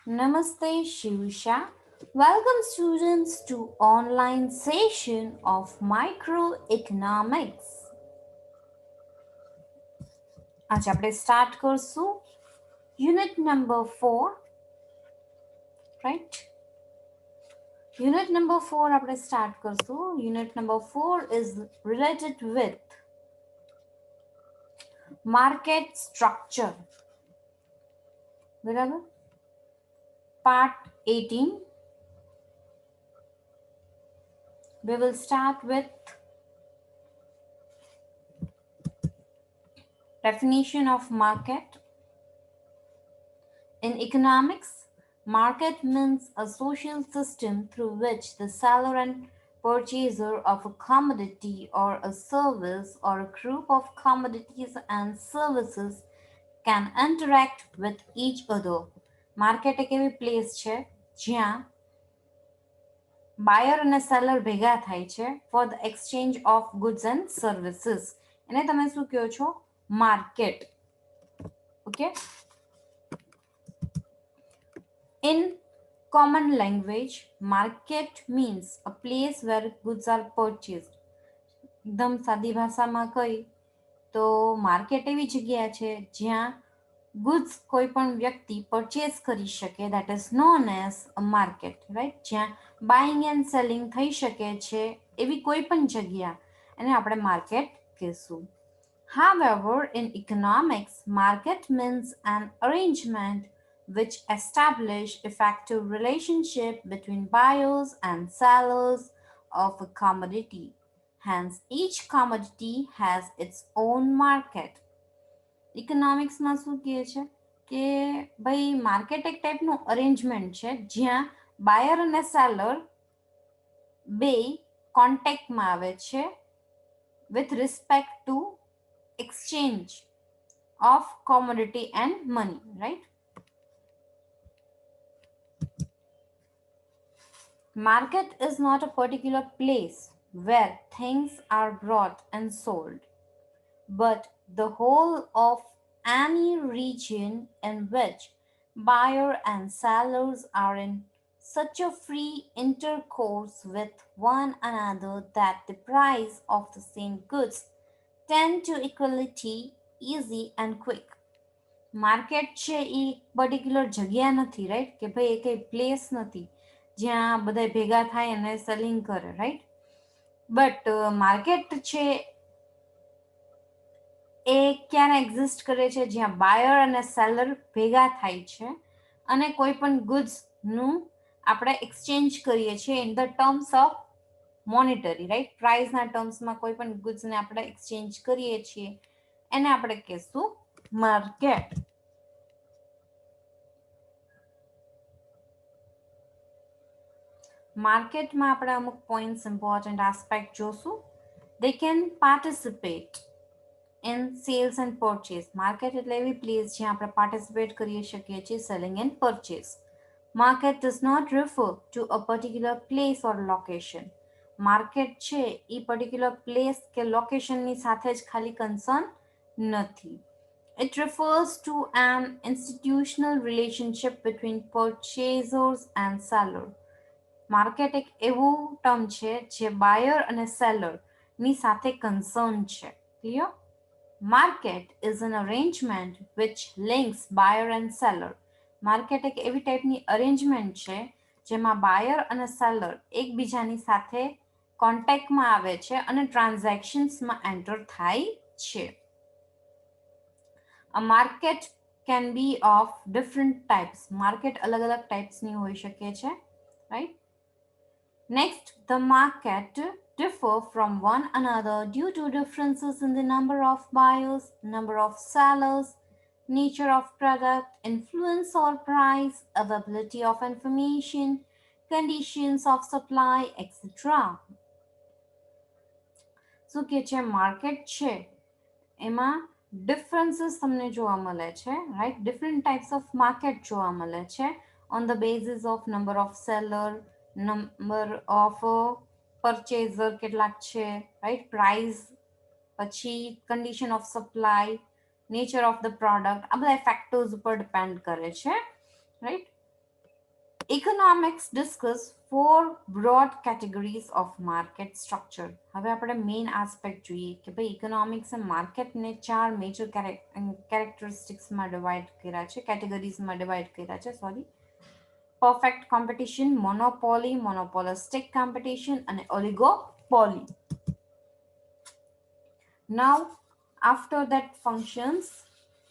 Namaste Shivsha. Welcome students to online session of microeconomics. आज આપણે start કરશું unit number 4 right unit number 4 આપણે start કરશું unit number 4 is related with market structure બરાબર part 18 we will start with definition of market. In economics, market means a social system through which the seller and purchaser of a commodity or a service or a group of commodities and services can interact with each other. Market એક એવી place છે જ્યાં બાયર અને seller ભેગા થાય છે for the exchange of goods and services. એને તમે શું કહો છો? Market. Okay. In common language, market means a place where goods are purchased. એકદમ સાદી ભાષામાં કઈ તો માર્કેટ એવી જગ્યા છે જ્યાં goods કોઈ પણ વ્યક્તિ પરચેસ કરી શકે, that is known as a market, right? જ્યાં buying and selling થઈ શકે છે એવી કોઈ પણ જગ્યા એને આપણે માર્કેટ કહેશું. However, in economics, market means an arrangement which establish effective relationship between buyers and sellers of a commodity. Hence, each commodity has its own market. ઇકોનોમિક્સમાં શું કહે છે કે ભાઈ માર્કેટ એક ટાઈપનું અરેન્જમેન્ટ છે જ્યાં બાયર અને સેલર બે કોન્ટેક્ટમાં આવે છે with respect to exchange of commodity and money, right? Market is not a particular place where things are bought and sold, but the whole of any region in which buyer and sellers are in such a free intercourse with one another that the price of the same goods tend to equality, easy and quick. Market છે એ particular જગ્યા નથી, right? કે ભાઈ એ કઈ place નથી જ્યાં બધા ભેગા થાય અને સેલિંગ કરે, રાઈટ? બટ માર્કેટ છે એ ક્યારે એક્ઝિસ્ટ કરે છે જ્યાં બાયર અને સેલર ભેગા થાય છે અને કોઈ પણ ગુડ્સનું આપણે એક્સચેન્જ કરીએ છીએ in the terms of monetary, right? પ્રાઇસના ટર્મ્સમાં કોઈ પણ ગુડ્સને આપણે એક્સચેન્જ કરીએ છીએ એને આપણે કહેશું માર્કેટ. માર્કેટમાં આપણે અમુક પોઈન્ટ્સ ઇમ્પોર્ટન્ટ એસ્પેક્ટ જોશું. They can participate in sales and purchase. Market એટલે એવી પ્લેસ જ્યાં આપણે પાર્ટિસિપેટ કરી શકીએ છીએ selling and purchase. Market does not refer to a particular place or location. Market છે એ particular place કે લોકેશનની સાથે જ ખાલી કન્સર્ન નથી. It refers to an institutional relationship between purchasers and seller. Market એક એવું ટર્મ છે જે બાયર અને સેલરની સાથે કન્સર્ન છે. Clear? Market is an arrangement which links buyer and seller. Market એક એવી ટાઈપની અરેન્જમેન્ટ છે જેમાં બાયર અને સેલર એકબીજાની સાથે કોન્ટેક્ટમાં આવે છે અને ટ્રાન્ઝેક્શન્સમાં એન્ટર થાય છે. A market can be of different types. Market અલગ અલગ ટાઈપ્સની હોઈ શકે છે, right? Next, the market differ from one another due to differences in the number of buyers, number of sellers, nature of product, influence or price, availability of information, conditions of supply, etc. શું કે છે market છે એમાં differences તમને જોવા મળે છે, right? Different types of market જોવા મળે છે on the basis of number of seller, number of purchaser કેટલાક છે, રાઈટ? પ્રાઇસ, પછી condition of supply, nature of the product, આ બધા ફેક્ટર્સ ઉપર ડિપેન્ડ કરે છે, right? Economics discuss for broad categories of market structure. હવે આપણે મેઇન આસ્પેક્ટ જોઈએ કે ભાઈ ઇકોનોમિક્સ એ માર્કેટને ચાર મેજર કેરેક્ટરિસ્ટિક્સમાં ડિવાઈડ કર્યા છે, કેટેગરીઝમાં ડિવાઈડ કર્યા છે, sorry. Perfect competition, monopoly, monopolistic competition અને oligopoly. Now after that functions,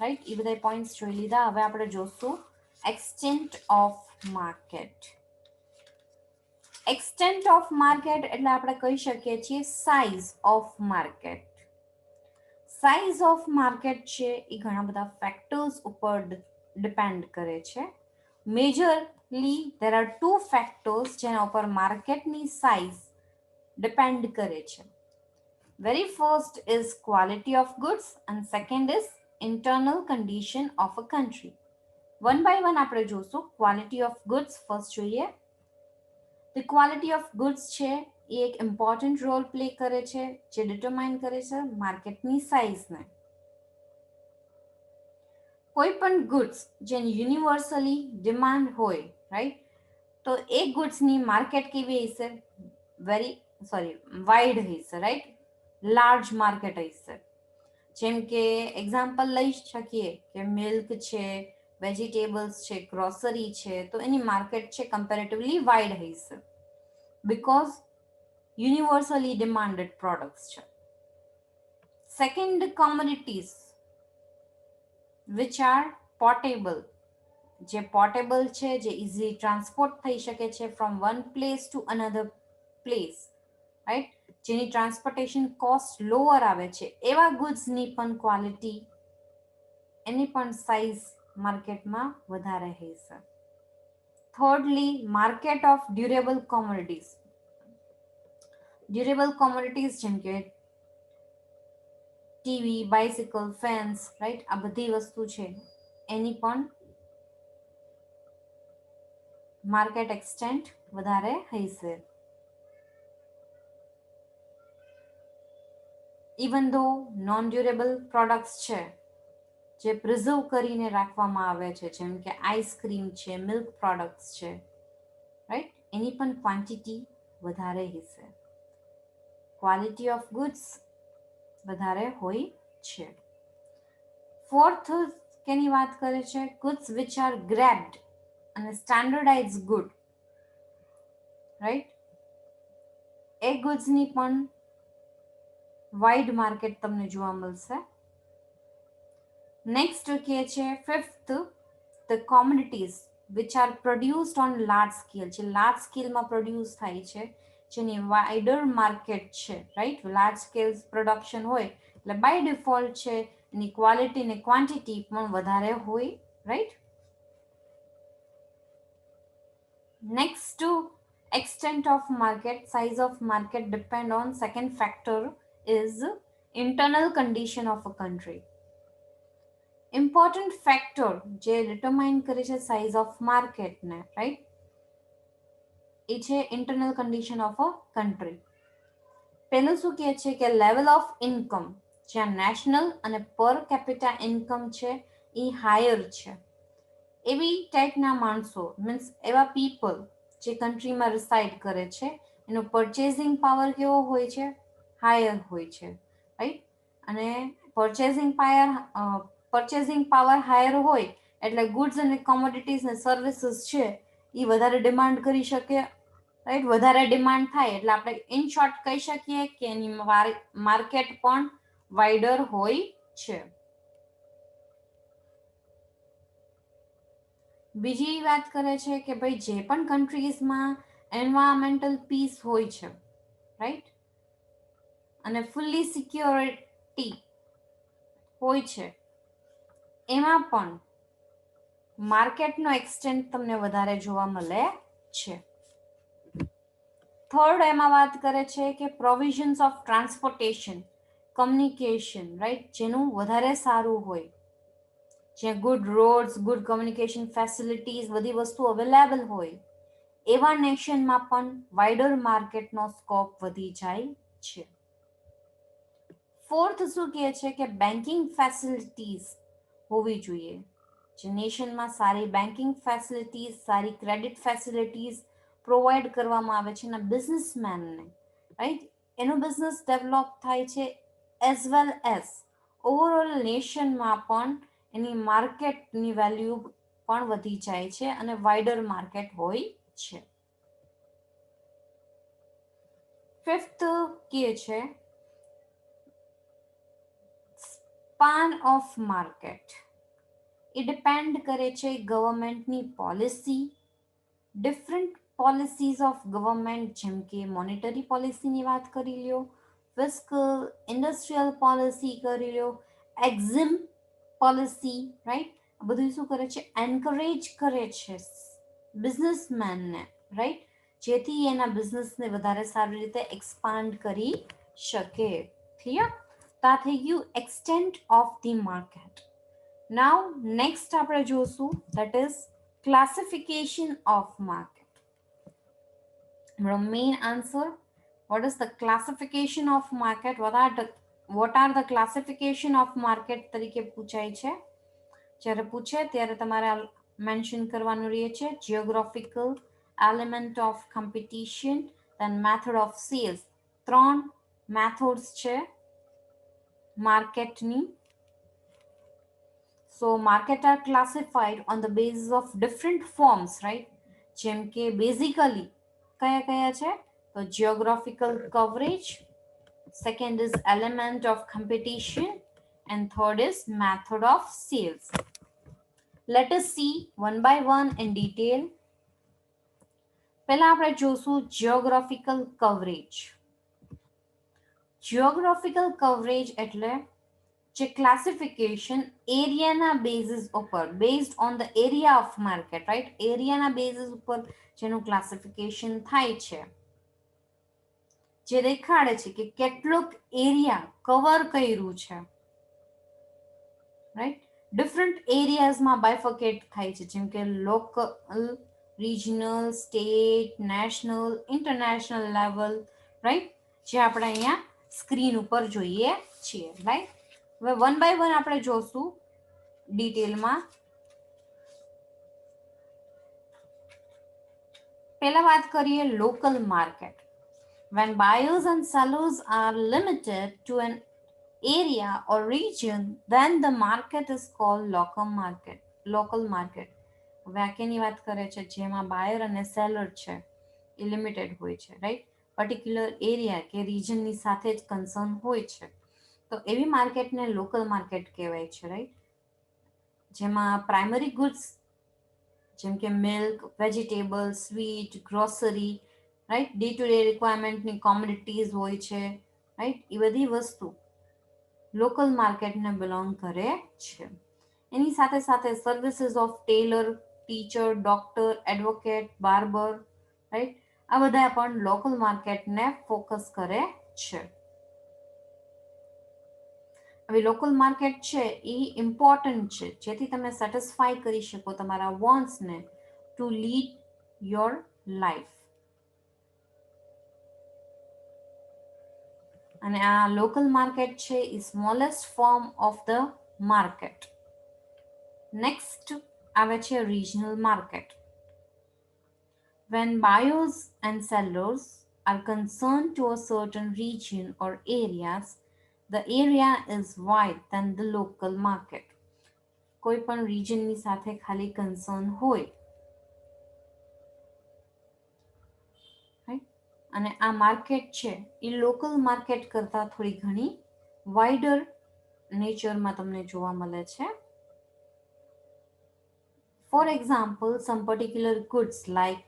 right, એ બધા પોઈન્ટ્સ જોઈ લીધા. હવે આપણે જોશું extent of market. Extent of market એટલે આપણે કહી શકીએ છીએ size of market. Size of market છે એ ઘણા બધા ફેક્ટર્સ ઉપર ડિપેન્ડ કરે છે. Majorly there are two factors જેના ઉપર માર્કેટની સાઇઝ ડિપેન્ડ કરે છે. Very first is quality of goods and second is internal condition of a country. One by one આપણે જોશું. ક્વોલિટી ઓફ ગુડ્સ ફર્સ્ટ જોઈએ. ધ ક્વોલિટી ઓફ ગુડ્સ છે એ એક ઇમ્પોર્ટન્ટ રોલ પ્લે કરે છે જે ડિટરમાઇન કરે છે માર્કેટની સાઇઝને. કોઈ પણ ગુડ્સ જેની યુનિવર્સલી ડિમાન્ડ હોય, રાઈટ, તો એ ગુડ્સની માર્કેટ કેવી હશે? વાઇડ હશે, રાઈટ, લાર્જ માર્કેટ હશે. જેમ કે એક્ઝામ્પલ લઈ શકીએ કે મિલ્ક છે, વેજીટેબલ્સ છે, ગ્રોસરી છે, તો એની માર્કેટ છે કમ્પેરેટિવલી વાઇડ હશે because universally demanded products છે. Second, commodities which are portable. જે પોર્ટેબલ છે, જે ઇઝીલી ટ્રાન્સપોર્ટ થઈ શકે છે from one place to another place, right, જેની ટ્રાન્સપોર્ટેશન કોસ્ટ લોઅર આવે છે, એવા ગુડ્સની પણ ક્વોલિટી, એની પણ સાઇઝ માર્કેટમાં વધારે હશે. થર્ડલી, market of durable commodities. Durable commodities જેમ કે ટીવી, બાઇસિકલ, ફેન્સ, રાઈટ, આ બધી વસ્તુ છે એની પણ માર્કેટ એક્સટેન્ટ વધારે હશે. ઇવન ધો નોન ડ્યુરેબલ પ્રોડક્ટ્સ છે જે પ્રિઝર્વ કરીને રાખવામાં આવે છે, જેમ કે આઈસ્ક્રીમ છે, મિલ્ક પ્રોડક્ટ્સ છે, રાઈટ, એની પણ ક્વોન્ટિટી વધારે હશે. ક્વોલિટી ઓફ ગુડ્સ વધારે હોય છે. ફોર્થ કેની વાત કરે છે? ગુડ્સ વિચ આર ગ્રેબ્ડ અને સ્ટાન્ડર્ડાઇઝ ગુડ, રાઈટ, એ ગુડ્સની પણ વાઇડ માર્કેટ તમને જોવા મળશે. નેક્સ્ટ કહે છે fifth, the commodities which are produced on large scale. જે લાર્જ સ્કેલમાં પ્રોડ્યુસ થાય છે, જેની વાઇડર માર્કેટ છે, રાઈટ, લાર્જ સ્કેલ પ્રોડક્શન હોય એટલે બાય ડિફોલ્ટ છે એની ક્વોલિટી ને ક્વોન્ટિટી પણ વધારે હોય, right. Next, extent of market, size of market depend on second factor is internal condition of a country. Important factor જે ડિટરમાઇન કરે છે સાઇઝ ઓફ માર્કેટને, રાઈટ, એ છે internal condition of a country. પેલું શું કહે છે કે લેવલ ઓફ ઇન્કમ, જ્યાં નેશનલ અને પર કેપિટા ઇન્કમ છે એ હાયર છે, એવી ટાઈપના માણસો, મીન્સ એવા પીપલ જે કન્ટ્રીમાં રિસાઇડ કરે છે, એનો પરચેઝિંગ પાવર કેવો હોય છે? હાયર હોય છે, રાઈટ. અને પરચેઝિંગ પાવર હાયર હોય એટલે ગુડ્સ અને કોમોડિટીઝ અને સર્વિસીસ છે એ વધારે ડિમાન્ડ કરી શકે, રાઈટ. વધારે ડિમાન્ડ થાય એટલે આપણે ઇન શોર્ટ કહી શકીએ કે એની માર્કેટ પણ વાઇડર હોય છે. બીજી વાત કરે છે કે ભાઈ જે પણ કન્ટ્રીઝમાં એન્વાયરમેન્ટલ પીસ હોય છે, રાઈટ, અને ફુલ્લી સિક્યોરિટી હોય છે, એમાં પણ માર્કેટનો એક્સટેન્ટ તમને વધારે જોવા મળે છે. થર્ડ એમાં વાત કરે છે કે provisions of transportation, communication, right, જેનું વધારે સારું હોય, જ્યાં good rods, good communication facilities, બધી વસ્તુ અવેલેબલ હોય, એવા નેશનમાં પણ વાઇડર માર્કેટનો સ્કોપ વધી જાય છે. ફોર્થ શું કહે છે કે બેન્કિંગ ફેસિલિટીઝ હોવી જોઈએ, જે નેશનમાં સારી બેન્કિંગ ફેસિલિટીઝ, સારી ક્રેડિટ ફેસિલિટીઝ પ્રોવાઈડ કરવામાં આવે છે એના બિઝનેસમેનને, રાઈટ, એનો બિઝનેસ ડેવલપ થાય છે, એઝ વેલ એઝ ઓવરઓલ નેશનમાં પણ એની માર્કેટની વેલ્યુ પણ વધી જાય છે અને વાઇડર માર્કેટ હોય છે. ફિફ્થ કે છે સ્પાન ઓફ માર્કેટ. એ ડિપેન્ડ કરે છે ગવર્મેન્ટની policy, different policies of government, જેમ કે મોનેટરી પોલિસીની વાત કરી લ્યો, ફિસ્કલ ઇન્ડસ્ટ્રીયલ પોલિસી કરી લ્યો, એક્ઝિમ પોલિસી, રાઈટ. આ બધું શું કરે છે? એન્કરેજ કરે છે બિઝનેસમેનને, રાઈટ, જેથી એના બિઝનેસને વધારે સારી રીતે એક્સપાન્ડ કરી શકે. ક્લિયર? તો આ થઈ ગયું extent of the market. Now next આપણે જોશું that is classification of market. Main answer, what is the classification of market? What are the classification of market તરીકે પૂછાય છે. જ્યારે પૂછે ત્યારે તમારે મેન્શન કરવાનું રહે છે geographical, element of competition, then method of sales. 3 methods છે માર્કેટની. So market are classified on the basis of different forms, right? જેમ કે બેઝિકલી કયા કયા છે? તો geographical coverage, second is element of competition, and third is method of sales. Let us see one by one in detail. પહેલા આપણે જોશું geographical coverage. Geographical coverage એટલે જે ક્લાસિફિકેશન એરિયાના બેઝિસ ઉપર, based on the area of market, right, એરિયાના basis ઉપર જેનું ક્લાસિફિકેશન થાય છે, જે દેખાડે છે કે કેટલોક એરિયા કવર કર્યું છે, રાઈટ. ડિફરન્ટ એરિયાઝમાં બાયફર્કેટ થાય છે, જેમ કે local, regional, state, national, international level, right, જે આપણે અહીંયા સ્ક્રીન ઉપર જોઈએ છીએ, રાઈટ. હવે વન બાય વન આપણે જોશું ડિટેલમાં. પહેલા વાત કરીએ local market. When buyers and sellers are limited to an area or region, then the market is called local market. Local market. હવે આ કેની વાત કરે છે? જેમાં બાયર અને સેલર છે એ લિમિટેડ હોય છે, રાઈટ, પર્ટિક્યુલર એરિયા કે રિજનની સાથે જ કન્સર્ન હોય છે, તો એવી માર્કેટને લોકલ માર્કેટ કહેવાય છે, રાઈટ. જેમાં પ્રાઇમરી ગુડ્સ જેમ કે milk, vegetable, sweet, grocery, right, day to day રિક્વાયરમેન્ટની કોમોડિટીઝ હોય છે, રાઈટ, એ બધી વસ્તુ લોકલ માર્કેટને બિલોંગ કરે છે. એની સાથે સાથે services of tailor, teacher, doctor, advocate, barber, right, આ બધા પણ લોકલ માર્કેટને ફોકસ કરે છે. હવે લોકલ માર્કેટ છે એ ઇમ્પોર્ટન્ટ છે, જેથી તમે સેટિસ્ફાઈ કરી શકો તમારા વોન્ટ્સને ટુ લીડ યોર લાઈફ. અને આ લોકલ માર્કેટ છે એ smallest form of the market. Next આવે છે regional market. When buyers and sellers are concerned to a certain region or areas, the area is wide than the local market. કોઈ પણ રિજનની સાથે ખાલી કન્સર્ન હોય, અને આ માર્કેટ છે એ લોકલ માર્કેટ કરતા થોડી ઘણી વાઇડર નેચરમાં તમને જોવા મળે છે. For example, some particular goods like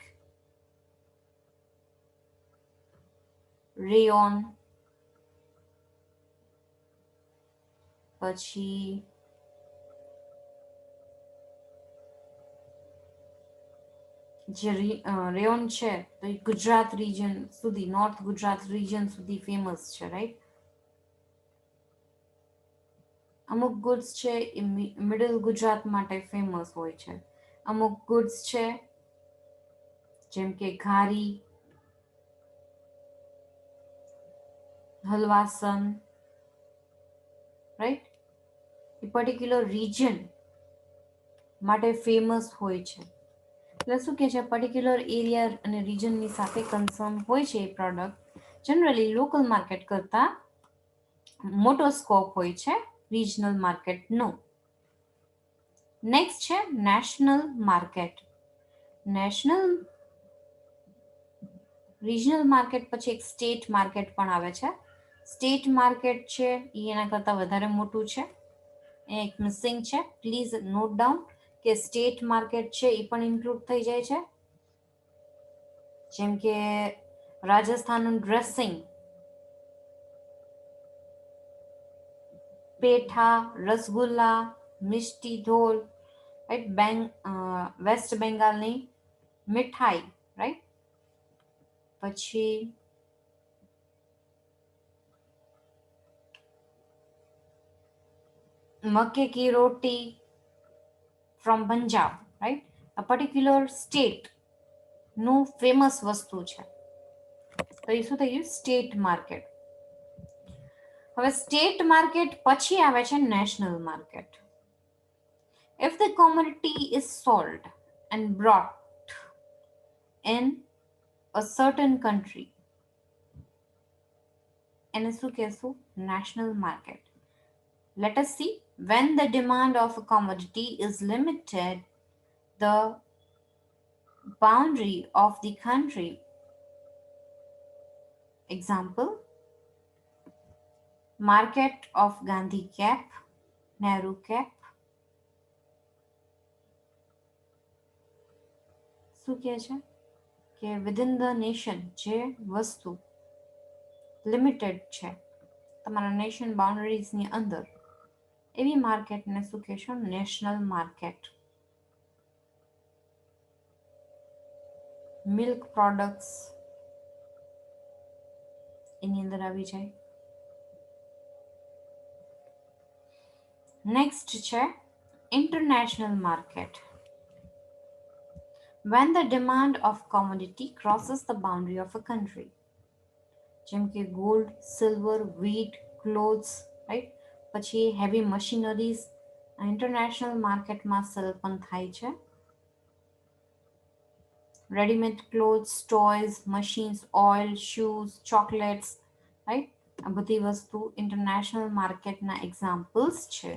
rayon, પછી જે રેયોન છે તો એ ગુજરાત રિજન સુધી, નોર્થ ગુજરાત રિજન સુધી ફેમસ છે, રાઈટ. અમુક ગુડ્સ છે એ મિડલ ગુજરાત માટે ફેમસ હોય છે. અમુક ગુડ્સ છે જેમ કે ઘારી, હલવાસન, રાઈટ, એ પર્ટિક્યુલર રિજન માટે ફેમસ હોય છે. એટલે શું કે છે, પર્ટિક્યુલર એરિયા અને રીજનની સાથે કન્સર્ન હોય છે એ પ્રોડક્ટ, જનરલી લોકલ માર્કેટ કરતા મોટો સ્કોપ હોય છે રિજનલ માર્કેટનો. નેક્સ્ટ છે national market. National regional market પછી એક સ્ટેટ માર્કેટ પણ આવે છે. સ્ટેટ માર્કેટ છે એ એના કરતાં વધારે મોટું છે. એ એક મિસિંગ છે, પ્લીઝ નોટ ડાઉન કે સ્ટેટ માર્કેટ છે એ પણ ઇન્ક્લુડ થઈ જાય છે. જેમ કે રાજસ્થાનનું ડ્રેસિંગ, પેઠા, રસગુલ્લા, મિષ્ટી ઢોલ, રાઈટ, વેસ્ટ બેંગાલની મીઠાઈ, રાઈટ. પછી મક્કે કી રોટી from Punjab, right. A particular state નું ફેમસ વસ્તુ છે. તો એ શું થઈ ગયું? State market. હવે સ્ટેટ માર્કેટ પછી આવે છે national market. If the commodity is sold and brought in a certain country, એને શું કહેશું? National market. Let us see. When the demand of a commodity is limited, the boundary of the country. Example, market of Gandhi cap, Nehru cap. શું કહે છે કે within the nation જે વસ્તુ limited છે તમારા નેશન બાઉન્ડરીઝની અંદર, એવી માર્કેટને શું કહેશો? National market. મિલ્ક પ્રોડક્ટ્સ એની અંદર આવી જાય. નેક્સ્ટ છે international market. When the demand of commodity crosses the boundary of a country. જેમ કે ગોલ્ડ, સિલ્વર, વીટ, ક્લોથ્સ, રાઈટ. પછી હેવી મશીનરીઝ ઇન્ટરનેશનલ માર્કેટમાં સેલ પણ થાય છે. Readymade clothes, toys, machines, oil, shoes, chocolates, right. આ બધી વસ્તુ ઇન્ટરનેશનલ માર્કેટના એક્ઝામ્પલ્સ છે.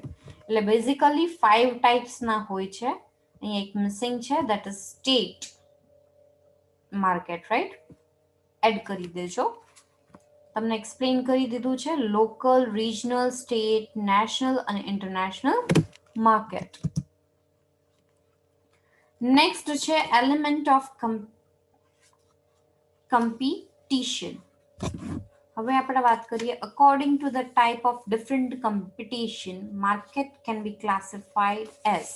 એટલે બેઝિકલી 5 ટાઈપ્સના હોય છે. અહીં એક મિસિંગ છે, that is state market, right. Add કરી દેજો. તમને એક્સપ્લેન કરી દીધું છે લોકલ, રિજનલ, સ્ટેટ, નેશનલ અને ઇન્ટરનેશનલ માર્કેટ. નેક્સ્ટ છે એલિમેન્ટ ઓફ કમ્પિટિશન. હવે આપણે વાત કરીએ according to the type of different competition, market can be classified as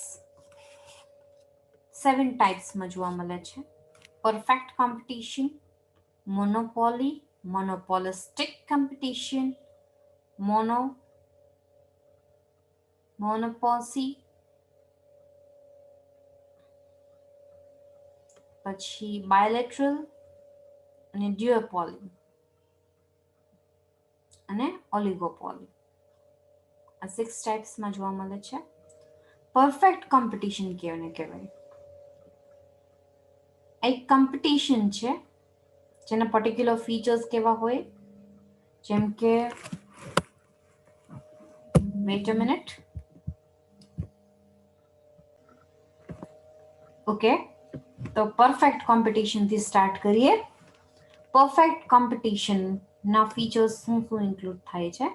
7 ટાઈપ્સમાં જોવા મળે છે. Perfect competition, monopoly, monopolistic competition, monopoly, પછી bilateral અને duopoly અને oligopoly. આ 6 ટાઈપ્સમાં જોવા મળે છે. પરફેક્ટ કોમ્પિટિશન કેને કહેવાય? એક કોમ્પિટિશન છે જેના પર્ટિક્યુલર ફીચર્સ કેવા હોય, જેમ કે વેઇટ અ મિનિટ. ઓકે, તો પરફેક્ટ કોમ્પિટિશનથી સ્ટાર્ટ કરીએ. પરફેક્ટ કોમ્પિટિશનના ફીચર્સ શું શું ઇન્ક્લુડ થાય છે?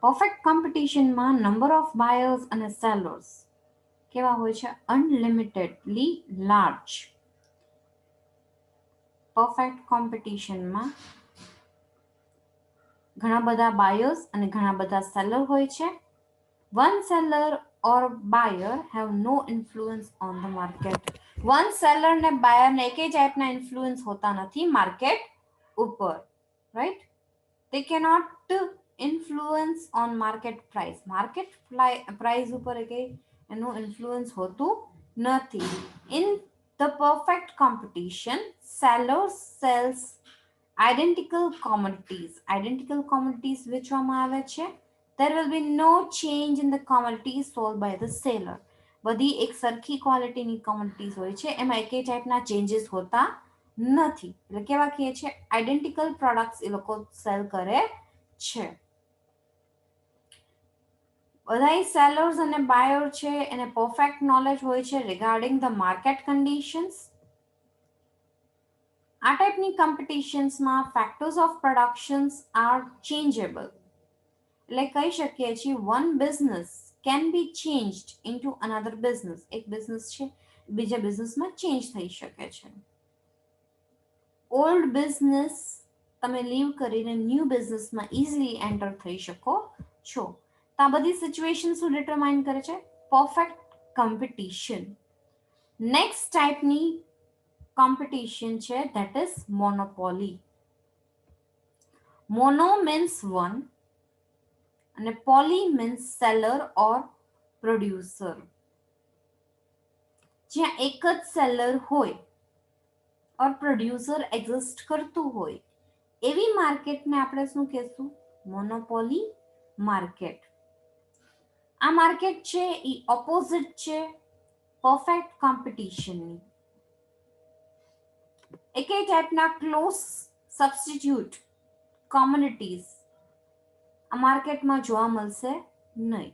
પરફેક્ટ કોમ્પિટિશનમાં નંબર ઓફ બાયર્સ અને સેલર્સ કેવા હોય છે? અનલિમિટેડલી લાર્જ. પરફેક્ટ કોમ્પિટિશનમાં ઘણા બધા બાયર્સ અને ઘણા બધા સેલર હોય છે. One seller or buyer have no influence on the market. One seller ને બાયર ને એકે જાતના ઇન્ફ્લુઅન્સ હોતા નથી માર્કેટ ઉપર, right. they cannot influence on market price. Market price ઉપર એનું ઇન્ફ્લુઅન્સ હોતું નથી. In the perfect competition, sellers sells identical commodities. Identical commodities વેચવામાં આવે છે. There will be no change in the commodities sold by the seller. બધી એક સરખી ક્વોલિટીની કમોડિટીઝ હોય છે, એમાં એકે ટાઈપના ચેન્જીસ હોતા નથી. એટલે કેવા કહીએ છીએ, આઈડેન્ટિકલ પ્રોડક્ટ્સ એ લોકો સેલ કરે છે. બધા સેલર્સ અને બાયર છે એને પરફેક્ટ નોલેજ હોય છે રિગાર્ડિંગ ધ માર્કેટ કન્ડિશન્સ. આ ટાઈપની કોમ્પિટિશન્સમાં factors of productions R changeable. એટલે કહી શકીએ છીએ one business can be changed into another business. એક બિઝનેસ છે બીજા બિઝનેસમાં ચેન્જ થઈ શકે છે. ઓલ્ડ બિઝનેસ તમે લીવ કરીને ન્યૂ બિઝનેસમાં ઇઝીલી એન્ટર થઈ શકો છો. તો આ બધી સિચ્યુએશન શું ડિટરમાઇન કરે છે? Perfect competition. નેક્સ્ટ ટાઈપની કોમ્પિટિશન છે that is monopoly. Mono means one અને પોલી મીન્સ સેલર ઓર પ્રોડ્યુસર. જ્યાં એક જ સેલર હોય ઓર પ્રોડ્યુસર એક્ઝિસ્ટ કરતું હોય એવી માર્કેટને આપણે શું કહેશું? Monopoly market. આ માર્કેટ છે એ ઓપોઝિટ છે પરફેક્ટ કોમ્પિટિશનની. એકે ટાઈપના ક્લોઝ સબસ્ટિટ્યુટ કોમ્યુનિટીઝ આ માર્કેટમાં જોવા મળશે નહીં.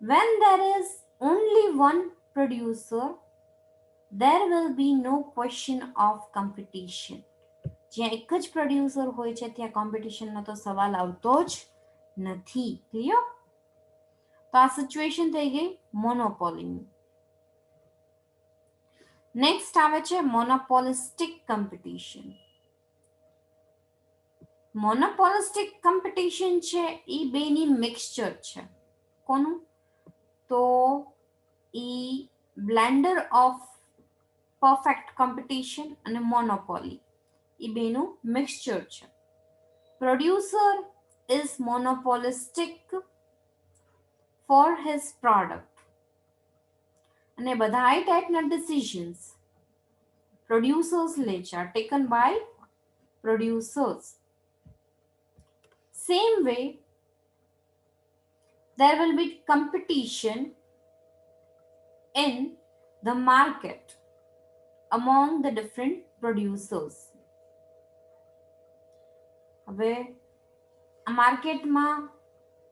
When there is only one producer, there will be no question of competition. જ્યાં એક જ પ્રોડ્યુસર હોય છે ત્યાં કોમ્પિટિશનનો તો સવાલ આવતો જ નથી. ક્લિયર? તો આ સિચ્યુએશન થઈ ગઈ મોનોપોલીની. નેક્સ્ટ આવે છે મોનોપોલિસ્ટિક કોમ્પિટિશન. મોનોપોલિસ્ટિક કોમ્પિટિશન છે એ બેની મિક્સચર છે. કોનું? તો ઈ બ્લેન્ડર ઓફ પરફેક્ટ કોમ્પિટિશન અને મોનોપોલી એ બેનું મિક્સચર છે. Producer is monopolistic for his product અને બધા ટાઈપના ડિસિઝન્સ પ્રોડ્યુસર્સ લે છે, are taken by producers. Same way there will be competition in the market among the different producers. હવે આ માર્કેટમાં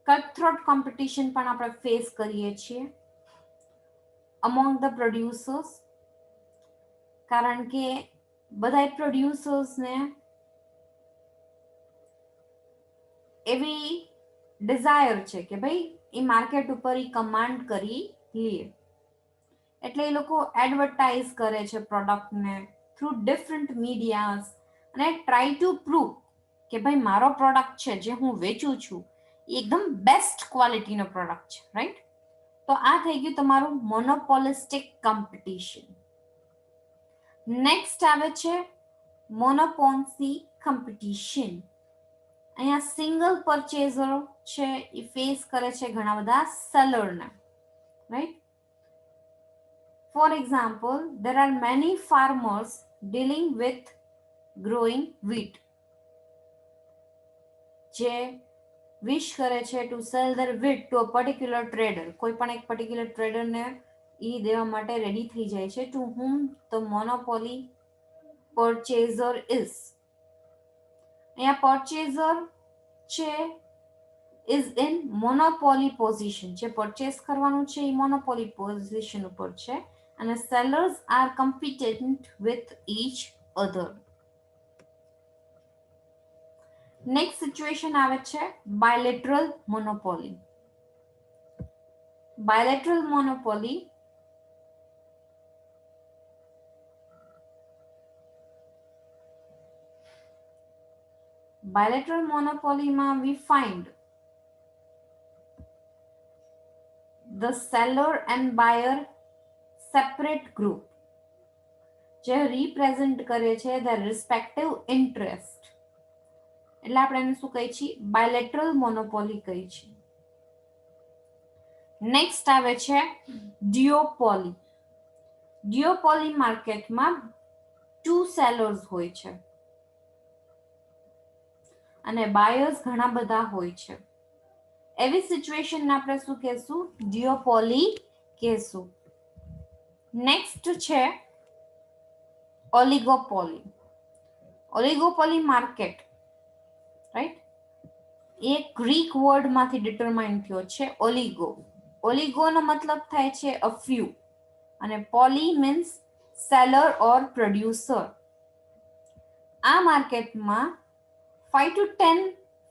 કટથ્રોટ કોમ્પિટિશન પણ આપણે ફેસ કરીએ છીએ among the producers, કારણ કે બધા પ્રોડ્યુસર્સને એવી ડિઝાયર છે કે ભાઈ એ માર્કેટ ઉપર એ કમાન્ડ કરી લે, એટલે એ લોકો એડવર્ટાઇઝ કરે છે પ્રોડક્ટને થ્રુ ડિફરન્ટ મીડિયાઝ અને ટ્રાય ટુ પ્રૂવ કે ભાઈ મારો પ્રોડક્ટ છે જે હું વેચું છું એ એકદમ બેસ્ટ ક્વોલિટીનો પ્રોડક્ટ છે. રાઈટ? તો આ થઈ ગયું તમારું મોનોપોલિસ્ટિક કોમ્પિટિશન. નેક્સ્ટ આવે છે મોનોપોન્સી કોમ્પિટિશન. અહીંયા સિંગલ પરચેઝર છે એ ફેસ કરે છે ઘણા બધા સેલરને. Right? For example, there are many farmers dealing with growing wheat. જે વિશ કરે છે to sell their wheat to a particular trader. કોઈ પણ એક પર્ટિક્યુલર ટ્રેડરને એ દેવા માટે રેડી થઈ જાય છે. To whom the monopoly purchaser is. અહીંયા purchaser છે is in monopoly position. જે પરચેસ કરવાનું છે એ મોનોપોલી પોઝિશન ઉપર છે અને sellers are competent with each other. Next situation આવે છે bilateral monopoly. Bilateral monopoly bilateral monopoly માં we find the seller and buyer separate group જે represent કરે છે their respective interest. એટલે આપણે એને શું કહીએ છીએ? bilateral monopoly કહીએ છીએ. નેક્સ્ટ આવે છે duopoly. duopoly માર્કેટમાં ટુ સેલર્સ હોય છે અને બાયર્સ ઘણા બધા હોય છે. એવી સિચ્યુએશનને આપણે શું કહેશું? ડ્યુઓપોલી કહેશું. નેક્સ્ટ છે ઓલિગોપોલી. ઓલિગોપોલી માર્કેટ, રાઈટ, એ ગ્રીક વર્ડ માંથી ડિટરમાઇન થયો છે. ઓલિગો, ઓલિગોનો મતલબ થાય છે અ ફ્યુ, અને પોલી મીન્સ સેલર ઓર પ્રોડ્યુસર. આ માર્કેટમાં 5 to 10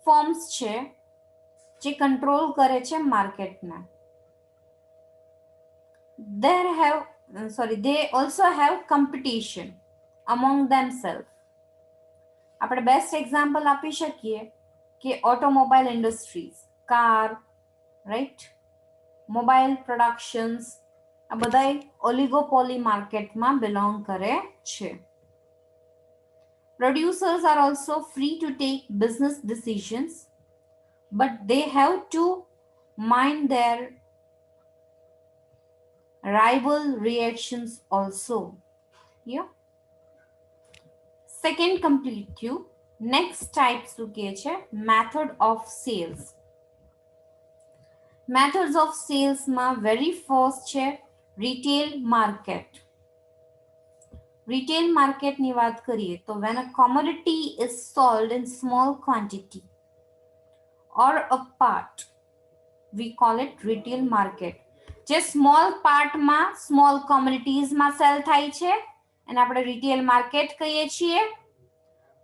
ફર્મ્સ છે જે કંટ્રોલ કરે છે માર્કેટને. they also have competition among themselves. આપણે બેસ્ટ એક્ઝામ્પલ આપી શકીએ કે automobile industries, car, right, mobile productions, આ બધા ઓલિગોપોલી માર્કેટમાં બિલોંગ કરે છે. Producers are also free to take business decisions, but they have to mind their rival reactions also. Yeah. Second complete થયું. નેક્સ્ટ ટાઈપ શું કહે છે? Method of sales. Methods of સેલ્સમાં વેરી ફર્સ્ટ છે રિટેલ માર્કેટ. રિટેલ માર્કેટની વાત કરીએ તો when a commodity is sold in small quantity or a part, we call it retail market. જે સ્મોલ પાર્ટમાં, સ્મોલ કોમોડિટીઝમાં સેલ થાય છે એને આપણે રિટેલ માર્કેટ કહીએ છીએ.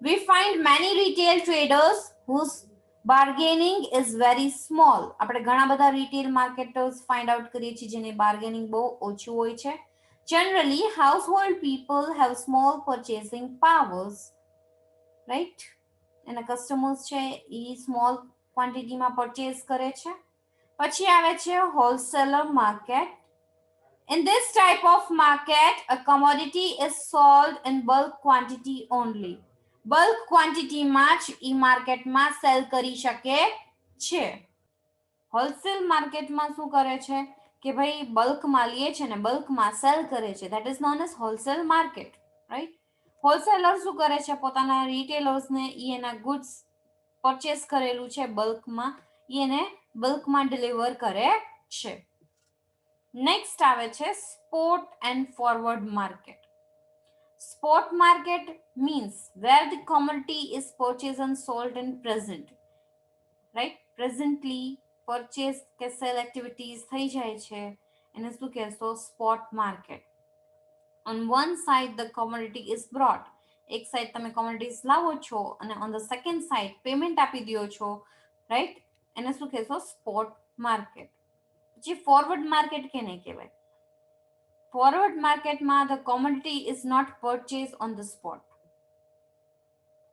We find many retail traders whose bargaining is very small. આપણે ઘણા બધા રિટેલ માર્કેટર્સ ફાઇન્ડ આઉટ કરીએ છીએ જેની બાર્ગેનિંગ બહુ ઓછું હોય છે. Generally, household people have small purchasing powers, right? એના કસ્ટમર્સ છે એ સ્મોલ ક્વોન્ટિટીમાં પરચેસ કરે છે. પછી આવે છે wholesaler market. In this type of market, a commodity is sold in bulk quantity only. Bulk ક્વોન્ટિટીમાં જ ઈ માર્કેટમાં સેલ કરી શકે છે. હોલસેલ માર્કેટમાં શું કરે છે કે ભાઈ બલ્કમાં લે છે ને બલ્કમાં સેલ કરે છે. That is known as wholesale market, right. Wholesaler શું કરે છે? પોતાના રિટેલર્સને એના ગુડ્સ પરચેસ કરેલું છે બલ્કમાં, એને બલ્કમાં ડિલિવર કરે છે. નેક્સ્ટ આવે છે spot and forward market. Spot market means where the commodity is purchased and sold in present, right? Presently purchase કે sell activities થઈ જાય છે એને શું કહેશો? spot market. On one side the commodity is brought, એક સાઈડ તમે commodities લાવો છો અને on the second side payment આપી દો છો, right? એને શું કહેશો? spot market. જે forward market કેને કહેવાય? Forward marketમાં the commodity is not purchased on the spot.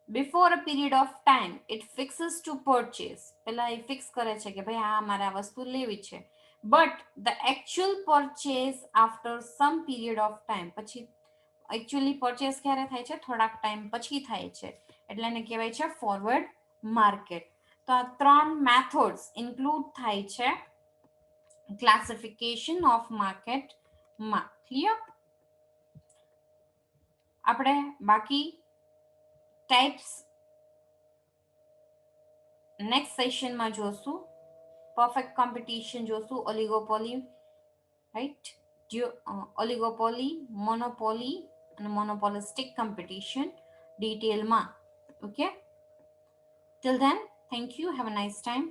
Before a period of time, it fixes to purchase. પહેલા એ ફિક્સ કરે છે કે ભાઈ આ મારે આ વસ્તુ લેવી છે. But the actual purchase after some period of time. પછી actually purchase ક્યારે થાય છે? થોડાક ટાઈમ પછી થાય છે. એટલે એને કહેવાય છે forward market. તો આ ત્રણ મેથડ્સ ઇન્ક્લુડ થાય છે ક્લાસિફિકેશન ઓફ માર્કેટમાં. ક્લિયર? આપણે બાકી ટાઈપ્સ નેક્સ્ટ સેશનમાં જોશું. પરફેક્ટ કોમ્પિટિશન જોશું, ઓલિગોપોલી, રાઈટ, ઓલિગોપોલી, મોનોપોલી અને મોનોપોલિસ્ટિક કોમ્પિટિશન ડિટેલમાં. Okay, till then, thank you, have a nice time.